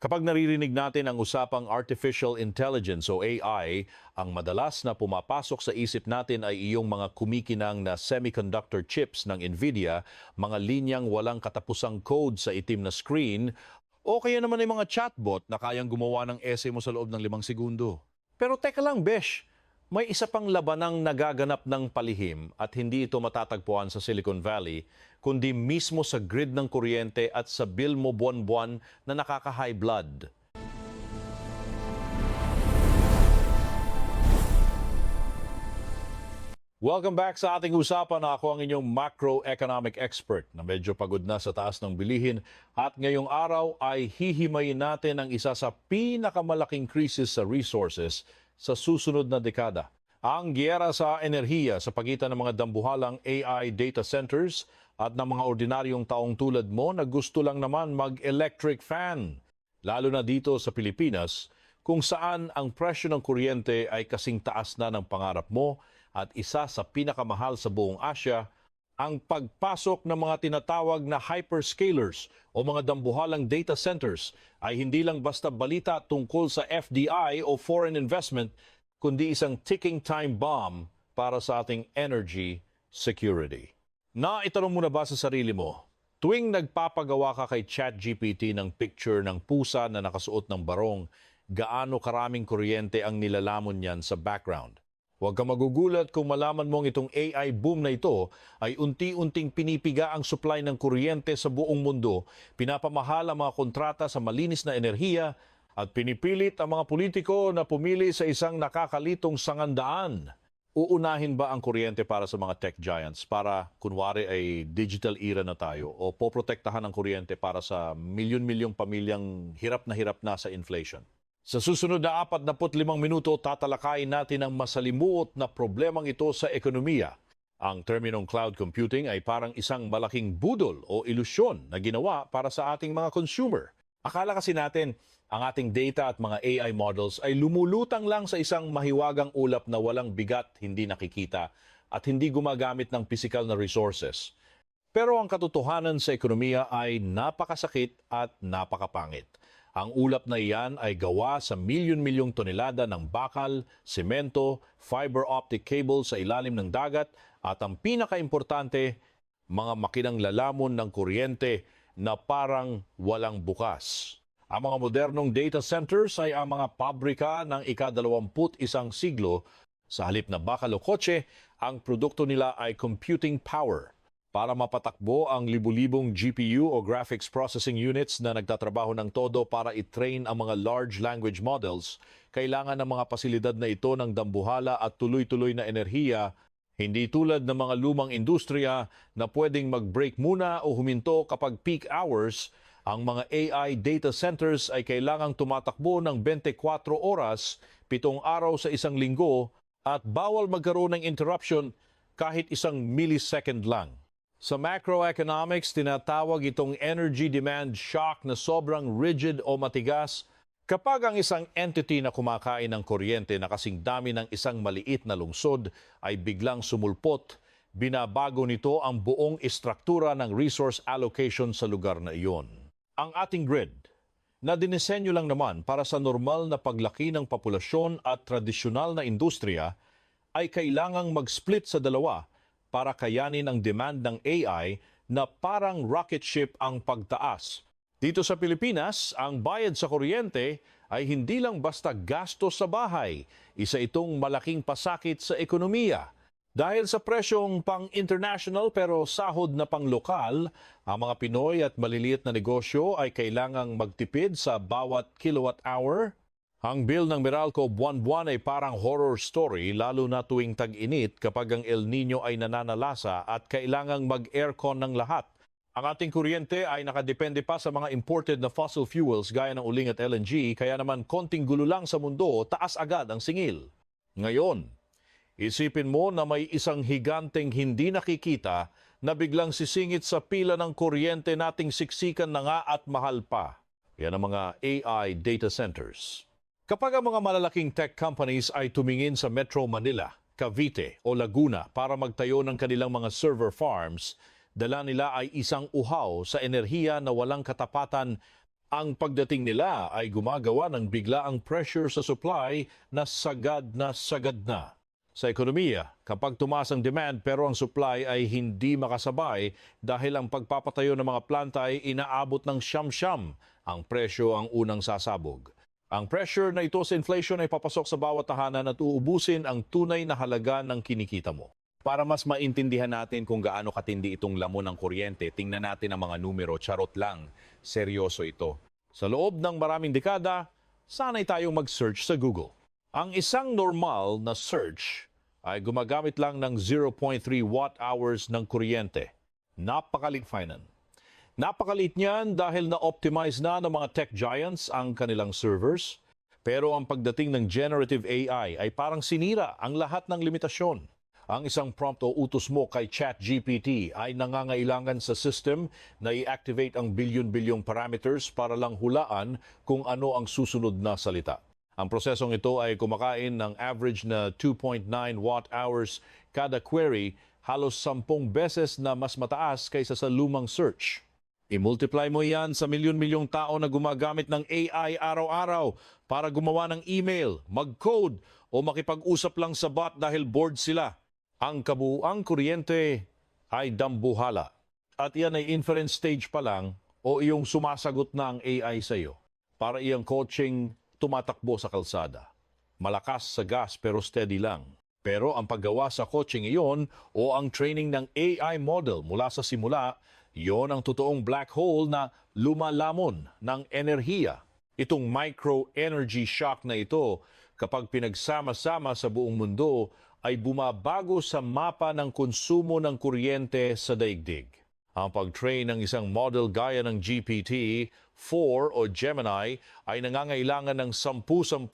Kapag naririnig natin ang usapang artificial intelligence o AI, ang madalas na pumapasok sa isip natin ay iyong mga kumikinang na semiconductor chips ng Nvidia, mga linyang walang katapusang code sa itim na screen, o kaya naman ay mga chatbot na kayang gumawa ng essay mo sa loob ng 5 segundo. Pero teka lang, Besh, may isa pang labanang nagaganap ng palihim at hindi ito matatagpuan sa Silicon Valley, kundi mismo sa grid ng kuryente at sa bill mo buwan-buwan na nakaka-high blood. Welcome back sa ating usapan. Ako ang inyong macroeconomic expert na medyo pagod na sa taas ng bilihin at ngayong araw ay hihimayin natin ang isa sa pinakamalaking krisis sa resources sa susunod na dekada. Ang giyera sa enerhiya sa pagitan ng mga dambuhalang AI data centers at ng mga ordinaryong taong tulad mo na gusto lang naman mag-electric fan. Lalo na dito sa Pilipinas, kung saan ang presyo ng kuryente ay kasing taas na ng pangarap mo at isa sa pinakamahal sa buong Asya, ang pagpasok ng mga tinatawag na hyperscalers o mga dambuhalang data centers ay hindi lang basta balita tungkol sa FDI o foreign investment, kundi isang ticking time bomb para sa ating energy security. Naitanong mo na ba sa sarili mo, tuwing nagpapagawa ka kay ChatGPT ng picture ng pusa na nakasuot ng barong, gaano karaming kuryente ang nilalamon niyan sa background? Huwag kang magugulat kung malaman mong itong AI boom na ito ay unti-unting pinipiga ang supply ng kuryente sa buong mundo, pinapamahal ang mga kontrata sa malinis na enerhiya at pinipilit ang mga politiko na pumili sa isang nakakalitong sangandaan. Uunahin ba ang kuryente para sa mga tech giants para kunwari ay digital era na tayo o poprotektahan ang kuryente para sa milyon-milyong pamilyang hirap na sa inflation? Sa susunod na 45 minuto, tatalakayin natin ang masalimuot na problemang ito sa ekonomiya. Ang terminong cloud computing ay parang isang malaking budol o ilusyon na ginawa para sa ating mga consumer. Akala kasi natin, ang ating data at mga AI models ay lumulutang lang sa isang mahiwagang ulap na walang bigat, hindi nakikita, at hindi gumagamit ng physical na resources. Pero ang katotohanan sa ekonomiya ay napakasakit at napakapangit. Ang ulap na iyan ay gawa sa milyon-milyong tonelada ng bakal, semento, fiber optic cable sa ilalim ng dagat at ang pinakaimportante, mga makinang lalamon ng kuryente na parang walang bukas. Ang mga modernong data centers ay ang mga pabrika ng ika-21 siglo. Sa halip na bakal o kotse, ang produkto nila ay computing power. Para mapatakbo ang libu-libong GPU o graphics processing units na nagtatrabaho ng todo para i-train ang mga large language models, kailangan ng mga pasilidad na ito ng dambuhala at tuloy-tuloy na enerhiya, hindi tulad ng mga lumang industriya na pwedeng mag-break muna o huminto kapag peak hours. Ang mga AI data centers ay kailangang tumatakbo ng 24 oras, 7 araw sa isang linggo at bawal magkaroon ng interruption kahit 1 millisecond lang. Sa macroeconomics, tinatawag itong energy demand shock na sobrang rigid o matigas kapag ang isang entity na kumakain ng kuryente na kasing dami ng isang maliit na lungsod ay biglang sumulpot, binabago nito ang buong istruktura ng resource allocation sa lugar na iyon. Ang ating grid, na dinisenyo lang naman para sa normal na paglaki ng populasyon at tradisyonal na industriya, ay kailangang mag-split sa dalawa para kayanin ang demand ng AI na parang rocket ship ang pagtaas. Dito sa Pilipinas, ang bayad sa kuryente ay hindi lang basta gastos sa bahay. Isa itong malaking pasakit sa ekonomiya. Dahil sa presyong pang-international pero sahod na pang-lokal, ang mga Pinoy at maliliit na negosyo ay kailangang magtipid sa bawat kilowatt hour. Ang bill ng Meralco buwan-buwan ay parang horror story lalo na tuwing tag-init kapag ang El Nino ay nananalasa at kailangang mag-aircon ng lahat. Ang ating kuryente ay nakadepende pa sa mga imported na fossil fuels gaya ng uling at LNG, kaya naman konting gulo lang sa mundo, taas agad ang singil. Ngayon, isipin mo na may isang higanteng hindi nakikita na biglang sisingit sa pila ng kuryente nating siksikan na nga at mahal pa. Yan ang mga AI data centers. Kapag ang mga malalaking tech companies ay tumingin sa Metro Manila, Cavite o Laguna para magtayo ng kanilang mga server farms, dala nila ay isang uhaw sa enerhiya na walang katapatan Ang pagdating nila ay gumagawa ng biglaang pressure sa supply na sagad na sagad na. Sa ekonomiya, kapag tumaas ang demand pero ang supply ay hindi makasabay dahil ang pagpapatayo ng mga planta ay inaabot ng siyam-siyam, ang presyo ang unang sasabog. Ang pressure na ito sa inflation ay papasok sa bawat tahanan at uubusin ang tunay na halaga ng kinikita mo. Para mas maintindihan natin kung gaano katindi itong lamon ng kuryente, tingnan natin ang mga numero. Charot lang, seryoso ito. Sa loob ng maraming dekada, sanay tayong mag-search sa Google. Ang isang normal na search ay gumagamit lang ng 0.3 watt-hours ng kuryente. Napakalit finan. Napakalit niyan dahil na-optimize na ng mga tech giants ang kanilang servers. Pero ang pagdating ng generative AI ay parang sinira ang lahat ng limitasyon. Ang isang prompt o utos mo kay ChatGPT ay nangangailangan sa system na i-activate ang bilyon-bilyong parameters para lang hulaan kung ano ang susunod na salita. Ang prosesong ito ay kumakain ng average na 2.9 watt-hours kada query, halos 10 beses na mas mataas kaysa sa lumang search. I-multiply mo yan sa milyon-milyong tao na gumagamit ng AI araw-araw para gumawa ng email, mag-code o makipag-usap lang sa bot dahil bored sila. Ang kabuuang kuryente ay dambuhala. At yan ay inference stage pa lang o iyong sumasagot na ang AI sa iyo para iyang coaching tumatakbo sa kalsada. Malakas sa gas pero steady lang. Pero ang paggawa sa coaching iyon o ang training ng AI model mula sa simula, iyon ang totoong black hole na lumalamon ng enerhiya. Itong micro-energy shock na ito, kapag pinagsama-sama sa buong mundo, ay bumabago sa mapa ng konsumo ng kuryente sa daigdig. Ang pag-train ng isang model gaya ng GPT-4 o Gemini ay nangangailangan ng 10,000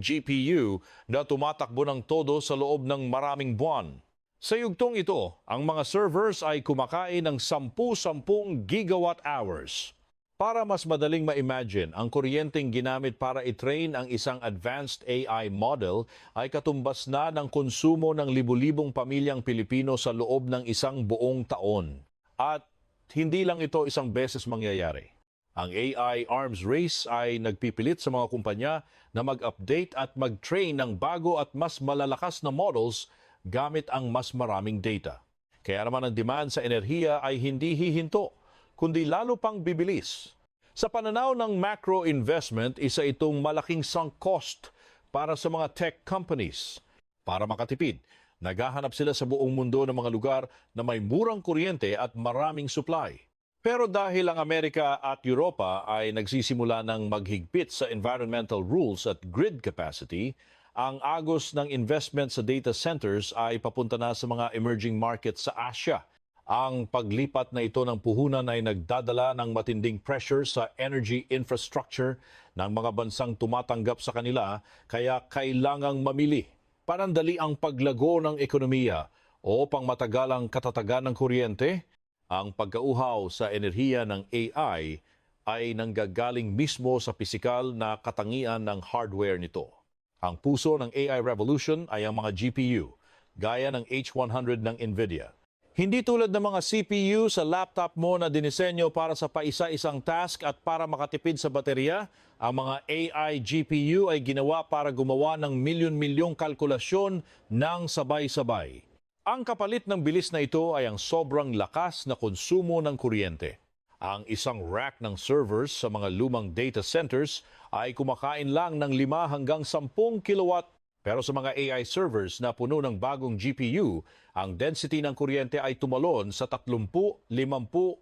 GPU na tumatakbo ng todo sa loob ng maraming buwan. Sa yugtong ito, ang mga servers ay kumakain ng 10 gigawatt hours. Para mas madaling ma-imagine, ang kuryenteng ginamit para i-train ang isang advanced AI model ay katumbas na ng konsumo ng libu-libong pamilyang Pilipino sa loob ng isang buong taon. At hindi lang ito isang beses mangyayari. Ang AI arms race ay nagpipilit sa mga kumpanya na mag-update at mag-train ng bago at mas malalakas na models gamit ang mas maraming data. Kaya naman ang demand sa enerhiya ay hindi hihinto, kundi lalo pang bibilis. Sa pananaw ng macro investment, isa itong malaking sunk cost para sa mga tech companies. Para makatipid, naghahanap sila sa buong mundo ng mga lugar na may murang kuryente at maraming supply. Pero dahil ang Amerika at Europa ay nagsisimula ng maghigpit sa environmental rules at grid capacity, ang agos ng investment sa data centers ay papunta na sa mga emerging markets sa Asia. Ang paglipat na ito ng puhunan ay nagdadala ng matinding pressure sa energy infrastructure ng mga bansang tumatanggap sa kanila, kaya kailangang mamili. Panandali ang paglago ng ekonomiya o pangmatagalang katatagan ng kuryente, ang pagkauhaw sa enerhiya ng AI ay nanggagaling mismo sa pisikal na katangian ng hardware nito. Ang puso ng AI revolution ay ang mga GPU, gaya ng H100 ng NVIDIA. Hindi tulad ng mga CPU sa laptop mo na dinisenyo para sa paisa-isang task at para makatipid sa baterya, ang mga AI GPU ay ginawa para gumawa ng milyon-milyong kalkulasyon ng sabay-sabay. Ang kapalit ng bilis na ito ay ang sobrang lakas na konsumo ng kuryente. Ang isang rack ng servers sa mga lumang data centers ay kumakain lang ng 5 hanggang 10 kilowatt. Pero sa mga AI servers na puno ng bagong GPU, ang density ng kuryente ay tumalon sa 30, 50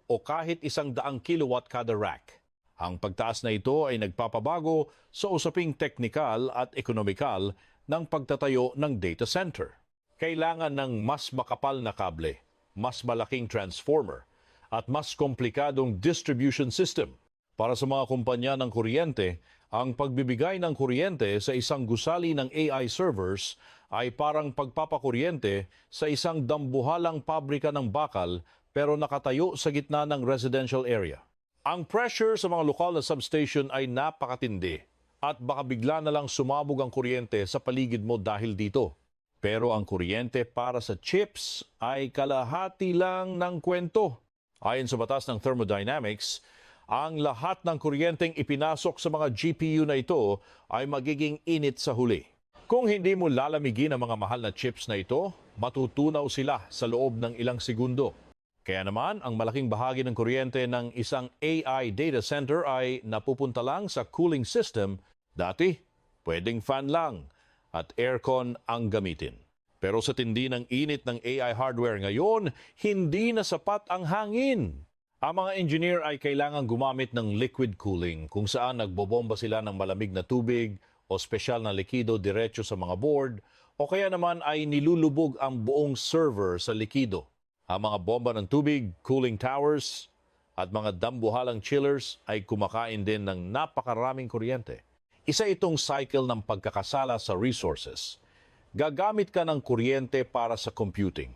o kahit 100 kilowatt kada rack. Ang pagtaas na ito ay nagpapabago sa usaping teknikal at ekonomikal ng pagtatayo ng data center. Kailangan ng mas makapal na kable, mas malaking transformer, at mas komplikadong distribution system. Para sa mga kumpanya ng kuryente, ang pagbibigay ng kuryente sa isang gusali ng AI servers ay parang pagpapakuryente sa isang dambuhalang pabrika ng bakal pero nakatayo sa gitna ng residential area. Ang pressure sa mga lokal na substation ay napakatindi at baka bigla na lang sumabog ang kuryente sa paligid mo dahil dito. Pero ang kuryente para sa chips ay kalahati lang ng kwento. Ayon sa batas ng thermodynamics, Ang lahat ng kuryenteng ipinasok sa mga GPU na ito ay magiging init sa huli. Kung hindi mo lalamigin ang mga mahal na chips na ito, matutunaw sila sa loob ng ilang segundo. Kaya naman, ang malaking bahagi ng kuryente ng isang AI data center ay napupunta lang sa cooling system. Dati, pwedeng fan lang at aircon ang gamitin. Pero sa tindi ng init ng AI hardware ngayon, hindi na sapat ang hangin. Ang mga engineer ay kailangan gumamit ng liquid cooling kung saan nagbobomba sila ng malamig na tubig o espesyal na likido diretso sa mga board o kaya naman ay nilulubog ang buong server sa likido. Ang mga bomba ng tubig, cooling towers at mga dambuhalang chillers ay kumakain din ng napakaraming kuryente. Isa itong cycle ng pagkakasala sa resources. Gagamit ka ng kuryente para sa computing.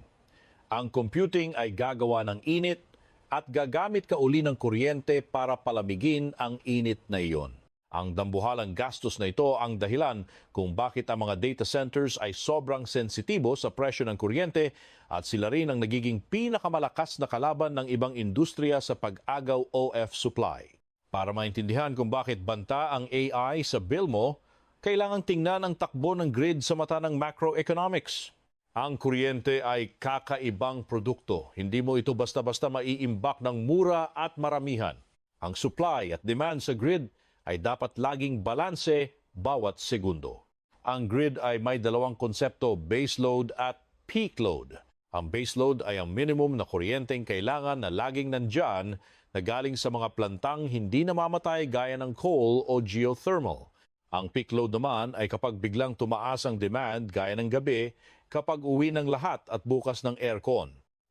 Ang computing ay gagawa ng init at gagamit ka uli ng kuryente para palamigin ang init na iyon. Ang dambuhalang gastos na ito ang dahilan kung bakit ang mga data centers ay sobrang sensitibo sa presyo ng kuryente at sila rin ang nagiging pinakamalakas na kalaban ng ibang industriya sa pag-agaw OF supply. Para maintindihan kung bakit banta ang AI sa bill mo, kailangang tingnan ang takbo ng grid sa mata ng macroeconomics. Ang kuryente ay kakaibang produkto. Hindi mo ito basta-basta maiimbak ng mura at maramihan. Ang supply at demand sa grid ay dapat laging balanse bawat segundo. Ang grid ay may dalawang konsepto, base load at peak load. Ang base load ay ang minimum na kuryenteng kailangan na laging nandyan na galing sa mga plantang hindi namamatay gaya ng coal o geothermal. Ang peak load naman ay kapag biglang tumaas ang demand gaya ng gabi kapag uwi ng lahat at bukas ng aircon.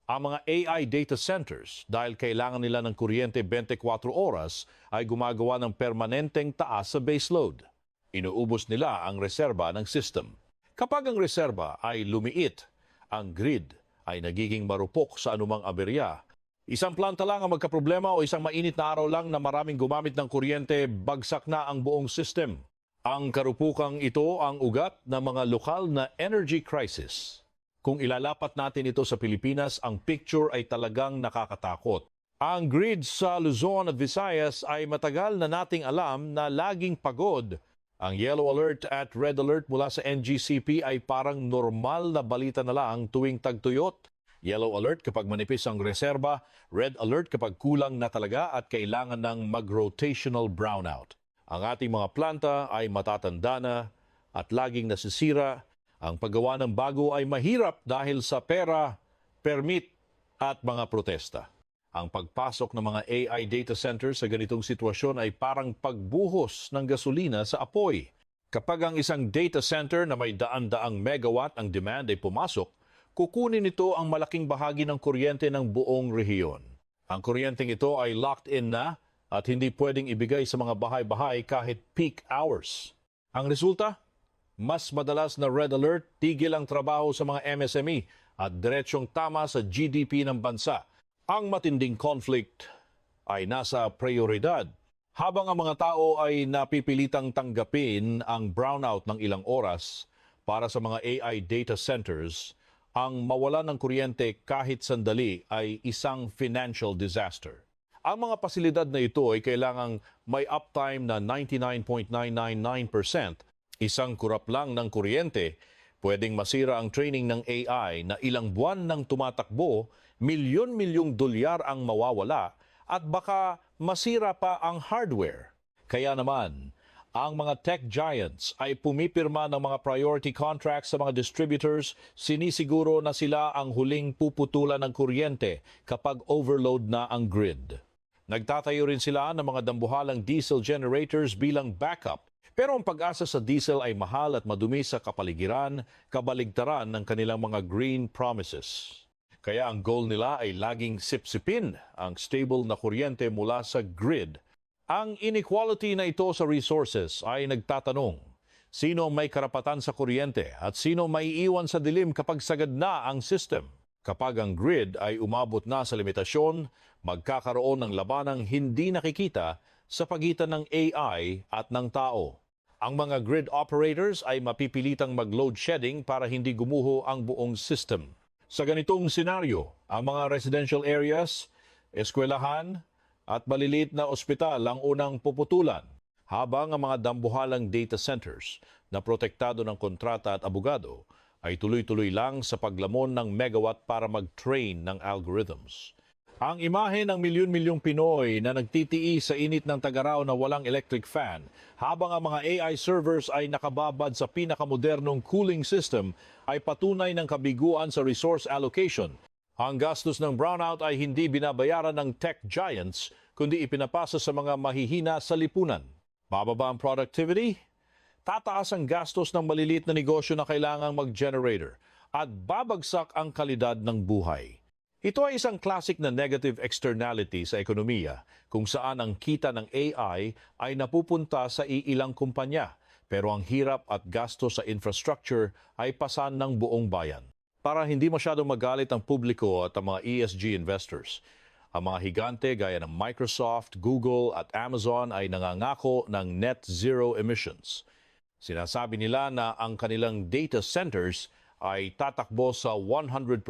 Ang mga AI data centers, dahil kailangan nila ng kuryente 24 oras, ay gumagawa ng permanenteng taas sa base load. Inuubos nila ang reserba ng system. Kapag ang reserba ay lumiit, ang grid ay nagiging marupok sa anumang aberya. Isang planta lang ang magkaproblema o isang mainit na araw lang na maraming gumamit ng kuryente, bagsak na ang buong system. Ang karupukang ito ang ugat ng mga lokal na energy crisis. Kung ilalapat natin ito sa Pilipinas, ang picture ay talagang nakakatakot. Ang grid sa Luzon at Visayas ay matagal na nating alam na laging pagod. Ang yellow alert at red alert mula sa NGCP ay parang normal na balita na lang tuwing tagtuyot. Yellow alert kapag manipis ang reserba, red alert kapag kulang na talaga at kailangan ng mag-rotational brownout. Ang ating mga planta ay matatanda na at laging nasisira. Ang paggawa ng bago ay mahirap dahil sa pera, permit at mga protesta. Ang pagpasok ng mga AI data centers sa ganitong sitwasyon ay parang pagbuhos ng gasolina sa apoy. Kapag ang isang data center na may daan-daang megawatt ang demand ay pumasok, kukunin ito ang malaking bahagi ng kuryente ng buong rehiyon. Ang kuryenteng ito ay locked in na at hindi pwedeng ibigay sa mga bahay-bahay kahit peak hours. Ang resulta? Mas madalas na red alert, tigil ang trabaho sa mga MSME at diretsyong tama sa GDP ng bansa. Ang matinding conflict ay nasa prioridad. Habang ang mga tao ay napipilitang tanggapin ang brownout ng ilang oras para sa mga AI data centers, ang mawalan ng kuryente kahit sandali ay isang financial disaster. Ang mga pasilidad na ito ay kailangang may uptime na 99.999%. Isang kurap lang ng kuryente, pwedeng masira ang training ng AI na ilang buwan nang tumatakbo, milyon-milyong dolyar ang mawawala at baka masira pa ang hardware. Kaya naman, ang mga tech giants ay pumipirma ng mga priority contracts sa mga distributors, sinisiguro na sila ang huling puputulan ng kuryente kapag overload na ang grid. Nagtatayo rin sila ng mga dambuhalang diesel generators bilang backup. Pero ang pag-asa sa diesel ay mahal at madumi sa kapaligiran, kabaligtaran ng kanilang mga green promises. Kaya ang goal nila ay laging sipsipin ang stable na kuryente mula sa grid. Ang inequality na ito sa resources ay nagtatanong, sino may karapatan sa kuryente at sino may iwan sa dilim kapag sagad na ang system? Kapag ang grid ay umabot na sa limitasyon, magkakaroon ng labanang hindi nakikita sa pagitan ng AI at ng tao. Ang mga grid operators ay mapipilitang mag-load shedding para hindi gumuho ang buong system. Sa ganitong senaryo, ang mga residential areas, eskwelahan at maliliit na ospital ang unang puputulan, habang ang mga dambuhalang data centers na protektado ng kontrata at abogado ay tuloy-tuloy lang sa paglamon ng megawatt para mag-train ng algorithms. Ang imahe ng milyon-milyong Pinoy na nagtitiis sa init ng tagaraw na walang electric fan habang ang mga AI servers ay nakababad sa pinakamodernong cooling system ay patunay ng kabiguan sa resource allocation. Ang gastos ng brownout ay hindi binabayaran ng tech giants kundi ipinapasa sa mga mahihina sa lipunan. Bababa ang productivity, tataas ang gastos ng maliliit na negosyo na kailangang mag-generator at babagsak ang kalidad ng buhay. Ito ay isang classic na negative externality sa ekonomiya kung saan ang kita ng AI ay napupunta sa iilang kumpanya pero ang hirap at gastos sa infrastructure ay pasan ng buong bayan. Para hindi masyadong magalit ang publiko at ang mga ESG investors, ang mga higante gaya ng Microsoft, Google at Amazon ay nangangako ng net zero emissions. Sinasabi nila na ang kanilang data centers ay tatakbo sa 100%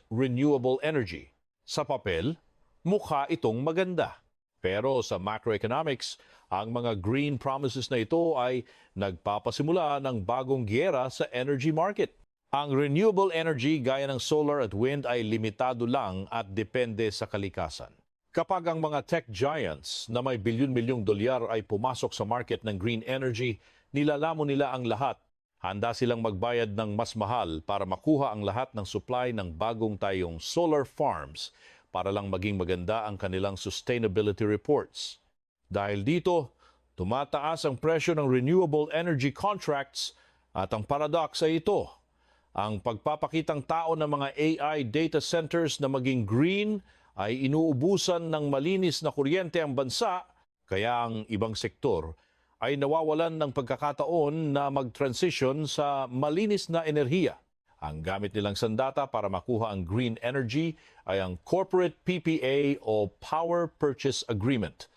renewable energy. Sa papel, mukha itong maganda. Pero sa macroeconomics, ang mga green promises na ito ay nagpapasimula ng bagong giyera sa energy market. Ang renewable energy gaya ng solar at wind ay limitado lang at depende sa kalikasan. Kapag ang mga tech giants na may bilyon-milyong dolyar ay pumasok sa market ng green energy, nilalamon nila ang lahat. Handa silang magbayad ng mas mahal para makuha ang lahat ng supply ng bagong tayong solar farms para lang maging maganda ang kanilang sustainability reports. Dahil dito, tumataas ang presyo ng renewable energy contracts at ang paradox ay ito. Ang pagpapakitang tao ng mga AI data centers na maging green ay inuubusan ng malinis na kuryente ang bansa, kaya ang ibang sektor ay nawawalan ng pagkakataon na mag-transition sa malinis na enerhiya. Ang gamit nilang sandata para makuha ang green energy ay ang Corporate PPA o Power Purchase Agreement.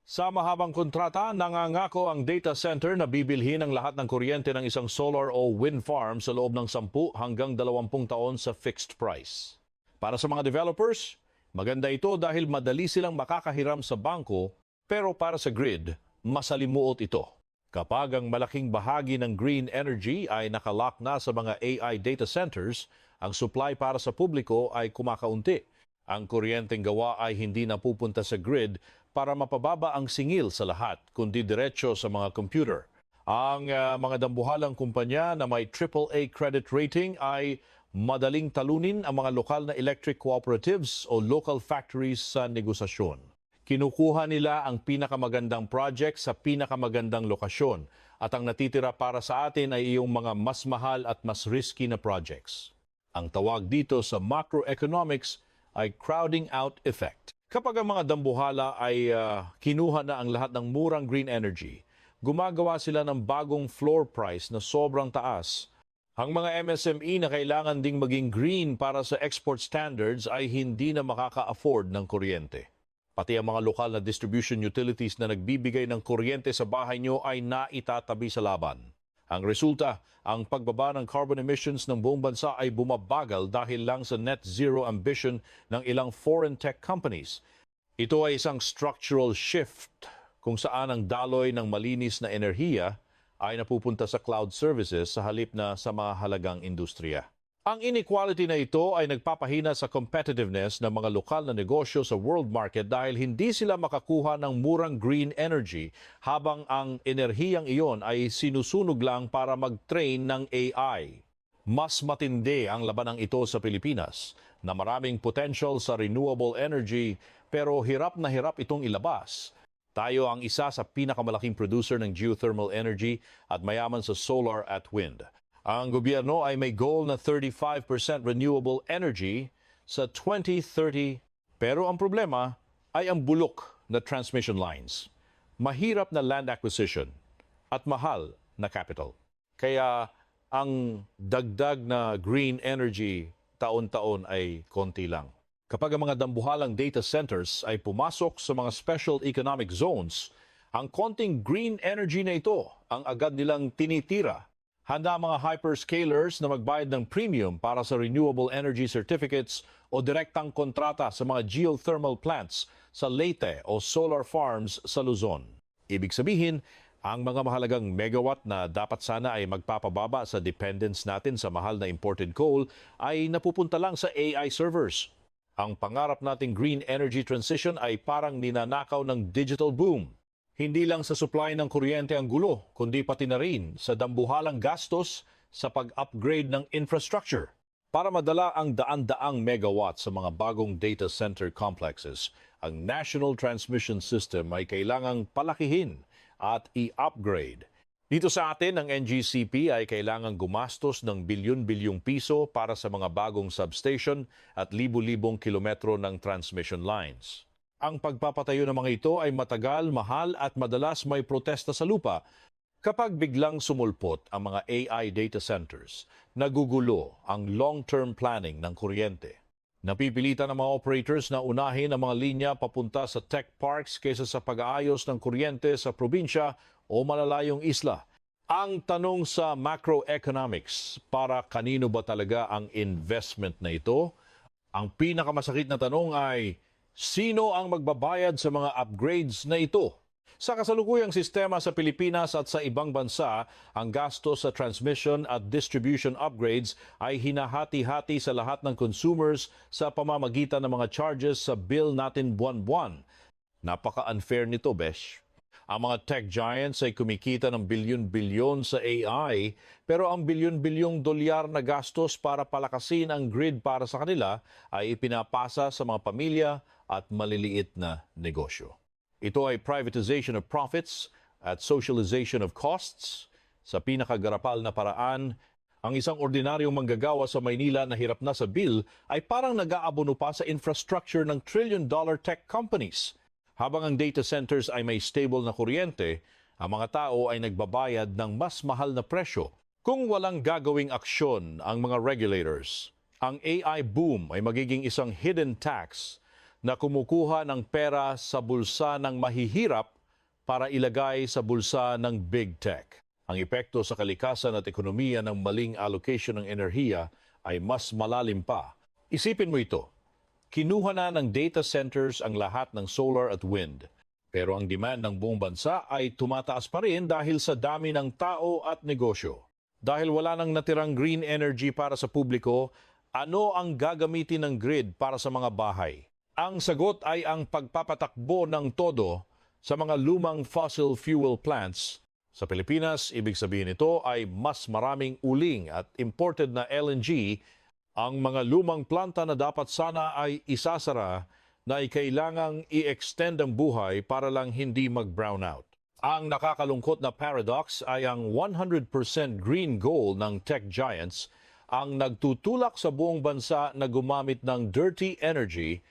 Sa mahabang kontrata, nangangako ang data center na bibilhin ang lahat ng kuryente ng isang solar o wind farm sa loob ng 10 hanggang 20 taon sa fixed price. Para sa mga developers, maganda ito dahil madali silang makakahiram sa bangko, pero para sa grid, masalimuot ito. Kapag ang malaking bahagi ng green energy ay nakalock na sa mga AI data centers, ang supply para sa publiko ay kumakaunti. Ang kuryenteng gawa ay hindi napupunta sa grid para mapababa ang singil sa lahat, kundi diretso sa mga computer. Ang mga dambuhalang kumpanya na may AAA credit rating ay madaling talunin ang mga lokal na electric cooperatives o local factories sa negosasyon. Kinukuha nila ang pinakamagandang project sa pinakamagandang lokasyon at ang natitira para sa atin ay iyong mga mas mahal at mas risky na projects. Ang tawag dito sa macroeconomics ay crowding out effect. Kapag ang mga dambuhala ay kinuha na ang lahat ng murang green energy, gumagawa sila ng bagong floor price na sobrang taas. Ang mga MSME na kailangan ding maging green para sa export standards ay hindi na makaka-afford ng kuryente. Pati ang mga lokal na distribution utilities na nagbibigay ng kuryente sa bahay nyo ay naitatabi sa laban. Ang resulta, ang pagbaba ng carbon emissions ng buong bansa ay bumabagal dahil lang sa net zero ambition ng ilang foreign tech companies. Ito ay isang structural shift kung saan ang daloy ng malinis na enerhiya ay napupunta sa cloud services sa halip na sa mga halagang industriya. Ang inequality na ito ay nagpapahina sa competitiveness ng mga lokal na negosyo sa world market dahil hindi sila makakuha ng murang green energy habang ang enerhiyang iyon ay sinusunog lang para mag-train ng AI. Mas matindi ang labanang ito sa Pilipinas na maraming potential sa renewable energy pero hirap na hirap itong ilabas. Tayo ang isa sa pinakamalaking producer ng geothermal energy at mayaman sa solar at wind. Ang gobyerno ay may goal na 35% renewable energy sa 2030. Pero ang problema ay ang bulok na transmission lines, mahirap na land acquisition at mahal na capital. Kaya ang dagdag na green energy taon-taon ay konti lang. Kapag ang mga dambuhalang data centers ay pumasok sa mga special economic zones, ang konting green energy na ito ang agad nilang tinitira Handa ang mga hyperscalers na magbayad ng premium para sa renewable energy certificates o direktang kontrata sa mga geothermal plants sa Leyte o solar farms sa Luzon. Ibig sabihin, ang mga mahalagang megawatt na dapat sana ay magpapababa sa dependence natin sa mahal na imported coal ay napupunta lang sa AI servers. Ang pangarap nating green energy transition ay parang ninanakaw ng digital boom. Hindi lang sa supply ng kuryente ang gulo, kundi pati na rin sa dambuhalang gastos sa pag-upgrade ng infrastructure. Para madala ang daan-daang megawatt sa mga bagong data center complexes, ang National Transmission System ay kailangang palakihin at i-upgrade. Dito sa atin, ang NGCP ay kailangang gumastos ng bilyon-bilyong piso para sa mga bagong substation at libu-libong kilometro ng transmission lines. Ang pagpapatayo ng mga ito ay matagal, mahal at madalas may protesta sa lupa. Kapag biglang sumulpot ang mga AI data centers, nagugulo ang long-term planning ng kuryente. Napipilitan ng mga operators na unahin ang mga linya papunta sa tech parks kaysa sa pag-aayos ng kuryente sa probinsya o malalayong isla. Ang tanong sa macroeconomics, para kanino ba talaga ang investment na ito? Ang pinakamasakit na tanong ay, sino ang magbabayad sa mga upgrades na ito? Sa kasalukuyang sistema sa Pilipinas at sa ibang bansa, ang gasto sa transmission at distribution upgrades ay hinahati-hati sa lahat ng consumers sa pamamagitan ng mga charges sa bill natin buwan-buwan. Napaka-unfair nito, besh. Ang mga tech giants ay kumikita ng bilyon-bilyon sa AI, pero ang bilyon-bilyong dolyar na gastos para palakasin ang grid para sa kanila ay ipinapasa sa mga pamilya at maliliit na negosyo. Ito ay privatization of profits at socialization of costs. Sa pinakagarapal na paraan, ang isang ordinaryong manggagawa sa Maynila na hirap na sa bill ay parang nag-aabono pa sa infrastructure ng trillion-dollar tech companies. Habang ang data centers ay may stable na kuryente, ang mga tao ay nagbabayad ng mas mahal na presyo. Kung walang gagawing aksyon ang mga regulators, ang AI boom ay magiging isang hidden tax na kumukuha ng pera sa bulsa ng mahihirap para ilagay sa bulsa ng big tech. Ang epekto sa kalikasan at ekonomiya ng maling allocation ng enerhiya ay mas malalim pa. Isipin mo ito, kinuha na ng data centers ang lahat ng solar at wind. Pero ang demand ng buong bansa ay tumataas pa rin dahil sa dami ng tao at negosyo. Dahil wala nang natirang green energy para sa publiko, ano ang gagamitin ng grid para sa mga bahay? Ang sagot ay ang pagpapatakbo ng todo sa mga lumang fossil fuel plants. Sa Pilipinas, ibig sabihin nito ay mas maraming uling at imported na LNG. Ang mga lumang planta na dapat sana ay isasara na ay kailangang i-extend ang buhay para lang hindi mag-brownout. Ang nakakalungkot na paradox ay ang 100% green goal ng tech giants ang nagtutulak sa buong bansa na gumamit ng dirty energy.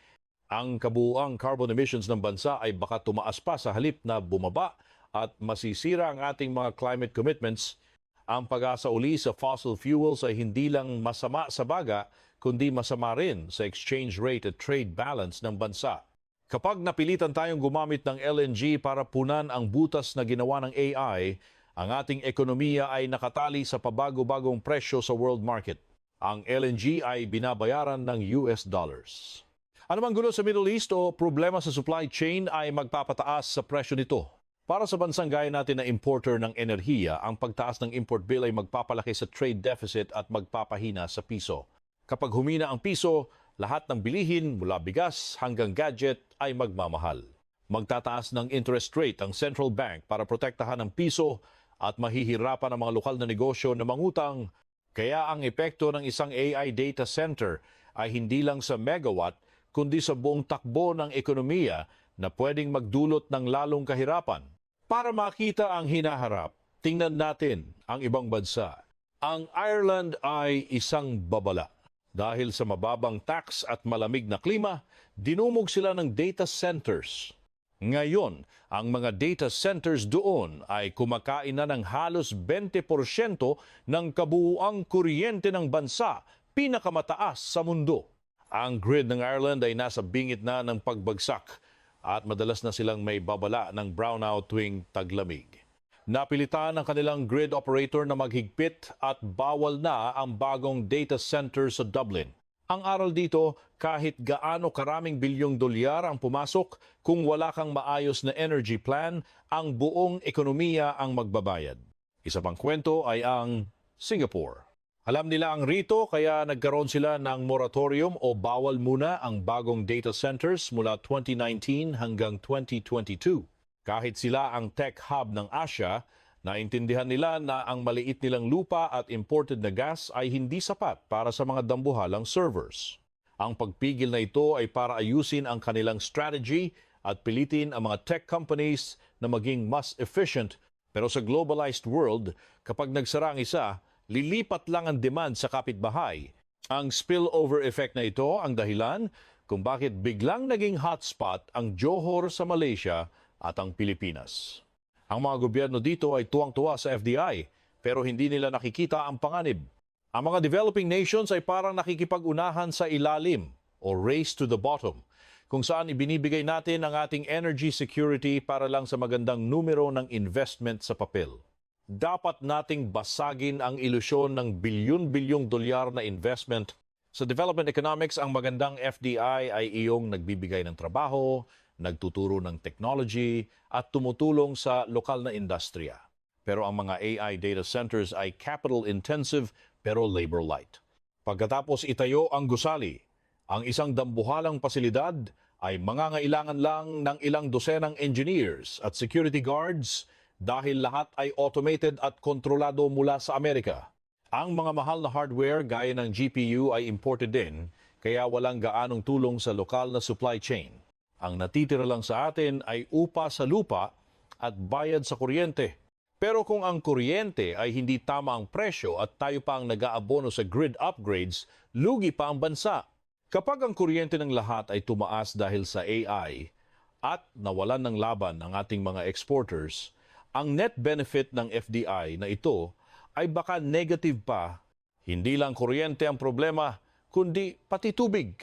Ang kabuuang carbon emissions ng bansa ay baka tumaas pa sa halip na bumaba at masisira ang ating mga climate commitments. Ang pag-asa uli sa fossil fuels ay hindi lang masama sa baga, kundi masama rin sa exchange rate at trade balance ng bansa. Kapag napilitan tayong gumamit ng LNG para punan ang butas na ginawa ng AI, ang ating ekonomiya ay nakatali sa pabago-bagong presyo sa world market. Ang LNG ay binabayaran ng US dollars. Anumang gulo sa Middle East o problema sa supply chain ay magpapataas sa presyo nito. Para sa bansang gaya natin na importer ng enerhiya, ang pagtaas ng import bill ay magpapalaki sa trade deficit at magpapahina sa piso. Kapag humina ang piso, lahat ng bilihin mula bigas hanggang gadget ay magmamahal. Magtataas ng interest rate ang central bank para protektahan ang piso at mahihirapan ang mga lokal na negosyo na mangutang. Kaya ang epekto ng isang AI data center ay hindi lang sa megawatt, kundi sa buong takbo ng ekonomiya na pwedeng magdulot ng lalong kahirapan. Para makita ang hinaharap, tingnan natin ang ibang bansa. Ang Ireland ay isang babala. Dahil sa mababang tax at malamig na klima, dinumog sila ng data centers. Ngayon, ang mga data centers doon ay kumakain na ng halos 20% ng kabuuang kuryente ng bansa, pinakamataas sa mundo. Ang grid ng Ireland ay nasa bingit na ng pagbagsak at madalas na silang may babala ng brownout tuwing taglamig. Napilitan ng kanilang grid operator na maghigpit at bawal na ang bagong data center sa Dublin. Ang aral dito, kahit gaano karaming bilyong dolyar ang pumasok, kung wala kang maayos na energy plan, ang buong ekonomiya ang magbabayad. Isa pang kwento ay ang Singapore. Alam nila ang rito kaya nagkaroon sila ng moratorium o bawal muna ang bagong data centers mula 2019 hanggang 2022. Kahit sila ang tech hub ng Asia, naintindihan nila na ang maliit nilang lupa at imported na gas ay hindi sapat para sa mga dambuhalang servers. Ang pagpigil na ito ay para ayusin ang kanilang strategy at pilitin ang mga tech companies na maging mas efficient. Pero sa globalized world, kapag nagsara ang isa, lilipat lang ang demand sa kapitbahay. Ang spillover effect na ito ang dahilan kung bakit biglang naging hotspot ang Johor sa Malaysia at ang Pilipinas. Ang mga gobyerno dito ay tuwang-tuwa sa FDI pero hindi nila nakikita ang panganib. Ang mga developing nations ay parang nakikipag-unahan sa ilalim o race to the bottom kung saan ibinibigay natin ang ating energy security para lang sa magandang numero ng investment sa papel. Dapat nating basagin ang ilusyon ng bilyon-bilyong dolyar na investment. Sa development economics, ang magandang FDI ay iyong nagbibigay ng trabaho, nagtuturo ng technology at tumutulong sa lokal na industriya. Pero ang mga AI data centers ay capital-intensive pero labor-light. Pagkatapos itayo ang gusali, ang isang dambuhalang pasilidad ay mangangailangan lang ng ilang dosenang engineers at security guards dahil lahat ay automated at kontrolado mula sa Amerika. Ang mga mahal na hardware gaya ng GPU ay imported din, kaya walang gaanong tulong sa lokal na supply chain. Ang natitira lang sa atin ay upa sa lupa at bayad sa kuryente. Pero kung ang kuryente ay hindi tama ang presyo at tayo pa ang nag-aabono sa grid upgrades, lugi pa ang bansa. Kapag ang kuryente ng lahat ay tumaas dahil sa AI at nawalan ng laban ang ating mga exporters, ang net benefit ng FDI na ito ay baka negative pa. Hindi lang kuryente ang problema, kundi pati tubig.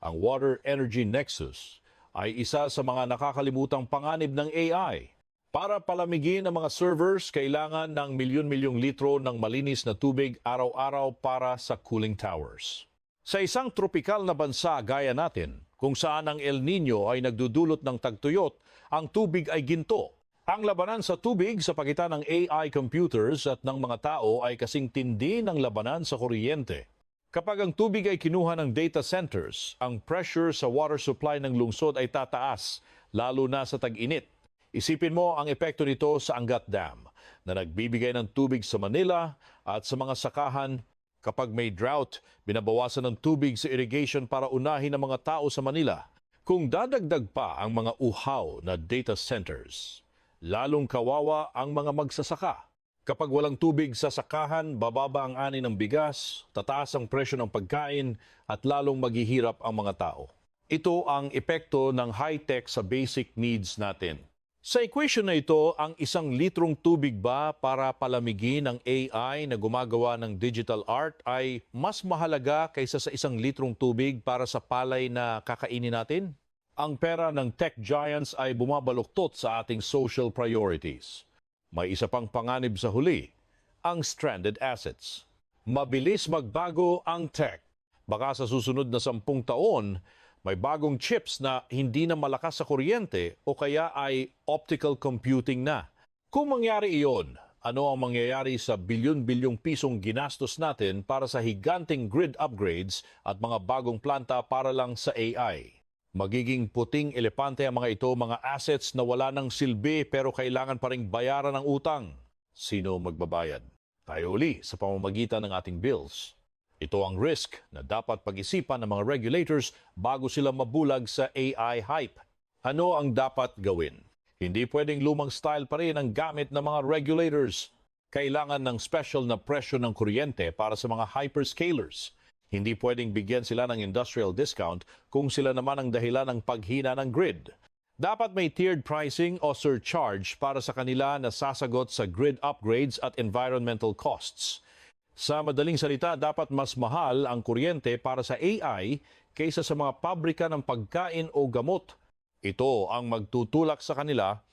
Ang Water Energy Nexus ay isa sa mga nakakalimutang panganib ng AI. Para palamigin ang mga servers, kailangan ng milyon-milyong litro ng malinis na tubig araw-araw para sa cooling towers. Sa isang tropikal na bansa gaya natin, kung saan ang El Nino ay nagdudulot ng tagtuyot, ang tubig ay ginto. Ang labanan sa tubig sa pagitan ng AI computers at ng mga tao ay kasing tindi ng labanan sa kuryente. Kapag ang tubig ay kinuha ng data centers, ang pressure sa water supply ng lungsod ay tataas, lalo na sa tag-init. Isipin mo ang epekto nito sa Angat Dam, na nagbibigay ng tubig sa Manila at sa mga sakahan. Kapag may drought, binabawasan ng tubig sa irrigation para unahin ang mga tao sa Manila. Kung dadagdag pa ang mga uhaw na data centers, lalong kawawa ang mga magsasaka. Kapag walang tubig sa sakahan, bababa ang ani ng bigas, tataas ang presyo ng pagkain at lalong maghihirap ang mga tao. Ito ang epekto ng high-tech sa basic needs natin. Sa equation na ito, ang 1 litrong tubig ba para palamigin ng AI na gumagawa ng digital art ay mas mahalaga kaysa sa 1 litrong tubig para sa palay na kakainin natin? Ang pera ng tech giants ay bumabaluktot sa ating social priorities. May isa pang panganib sa huli, ang stranded assets. Mabilis magbago ang tech. Baka sa susunod na 10 taon, may bagong chips na hindi na malakas sa kuryente o kaya ay optical computing na. Kung mangyari iyon, ano ang mangyayari sa bilyon-bilyong pisong ginastos natin para sa higanting grid upgrades at mga bagong planta para lang sa AI? Magiging puting elepante ang mga ito, mga assets na wala ng silbi pero kailangan pa ring bayaran ng utang. Sino magbabayad? Tayo uli sa pamamagitan ng ating bills. Ito ang risk na dapat pag-isipan ng mga regulators bago sila mabulag sa AI hype. Ano ang dapat gawin? Hindi pwedeng lumang style pa rin ang gamit ng mga regulators. Kailangan ng special na presyo ng kuryente para sa mga hyperscalers. Hindi pwedeng bigyan sila ng industrial discount kung sila naman ang dahilan ng paghina ng grid. Dapat may tiered pricing o surcharge para sa kanila na sasagot sa grid upgrades at environmental costs. Sa madaling salita, dapat mas mahal ang kuryente para sa AI kaysa sa mga pabrika ng pagkain o gamot. Ito ang magtutulak sa kanila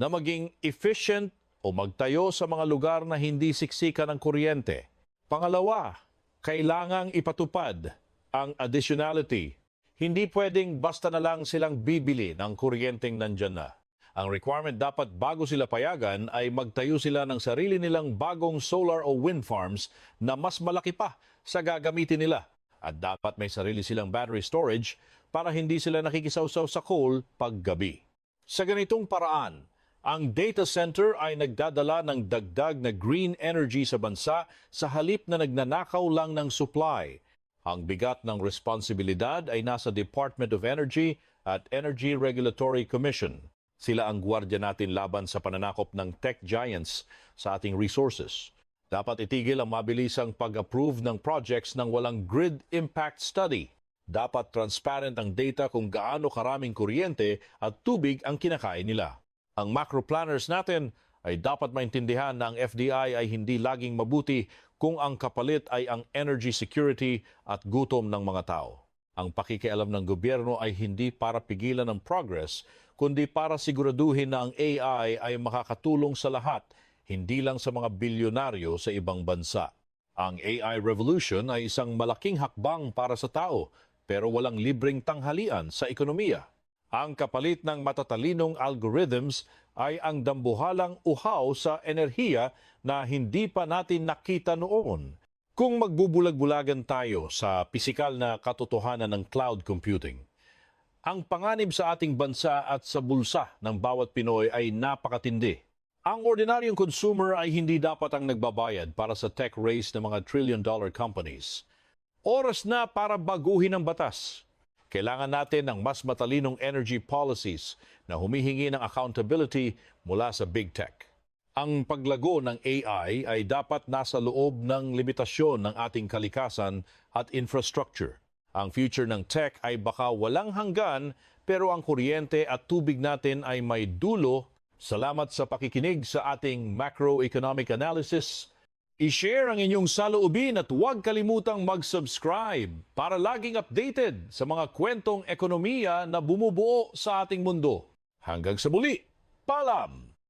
na maging efficient o magtayo sa mga lugar na hindi siksikan ng kuryente. Pangalawa, kailangang ipatupad ang additionality. Hindi pwedeng basta na lang silang bibili ng kuryenteng nandyan na. Ang requirement dapat bago sila payagan ay magtayo sila ng sarili nilang bagong solar o wind farms na mas malaki pa sa gagamitin nila. At dapat may sarili silang battery storage para hindi sila nakikisawsaw sa coal paggabi. Sa ganitong paraan, ang data center ay nagdadala ng dagdag na green energy sa bansa sa halip na nagnanakaw lang ng supply. Ang bigat ng responsibilidad ay nasa Department of Energy at Energy Regulatory Commission. Sila ang gwardiya natin laban sa pananakop ng tech giants sa ating resources. Dapat itigil ang mabilisang pag-approve ng projects ng walang grid impact study. Dapat transparent ang data kung gaano karaming kuryente at tubig ang kinakain nila. Ang macro planners natin ay dapat maintindihan na ang FDI ay hindi laging mabuti kung ang kapalit ay ang energy security at gutom ng mga tao. Ang pakikialam ng gobyerno ay hindi para pigilan ang progress, kundi para siguraduhin na ang AI ay makakatulong sa lahat, hindi lang sa mga bilyonaryo sa ibang bansa. Ang AI revolution ay isang malaking hakbang para sa tao, pero walang libreng tanghalian sa ekonomiya. Ang kapalit ng matatalinong algorithms ay ang dambuhalang uhaw sa enerhiya na hindi pa natin nakita noon. Kung magbubulag-bulagan tayo sa pisikal na katotohanan ng cloud computing, ang panganib sa ating bansa at sa bulsa ng bawat Pinoy ay napakatindi. Ang ordinaryong consumer ay hindi dapat ang nagbabayad para sa tech race ng mga trillion-dollar companies. Oras na para baguhin ang batas. Kailangan natin ng mas matalinong energy policies na humihingi ng accountability mula sa big tech. Ang paglago ng AI ay dapat nasa loob ng limitasyon ng ating kalikasan at infrastructure. Ang future ng tech ay baka walang hanggan, pero ang kuryente at tubig natin ay may dulo. Salamat sa pakikinig sa ating macroeconomic analysis. I-share ang inyong saloobin at huwag kalimutang mag-subscribe para laging updated sa mga kwentong ekonomiya na bumubuo sa ating mundo. Hanggang sa muli, paalam!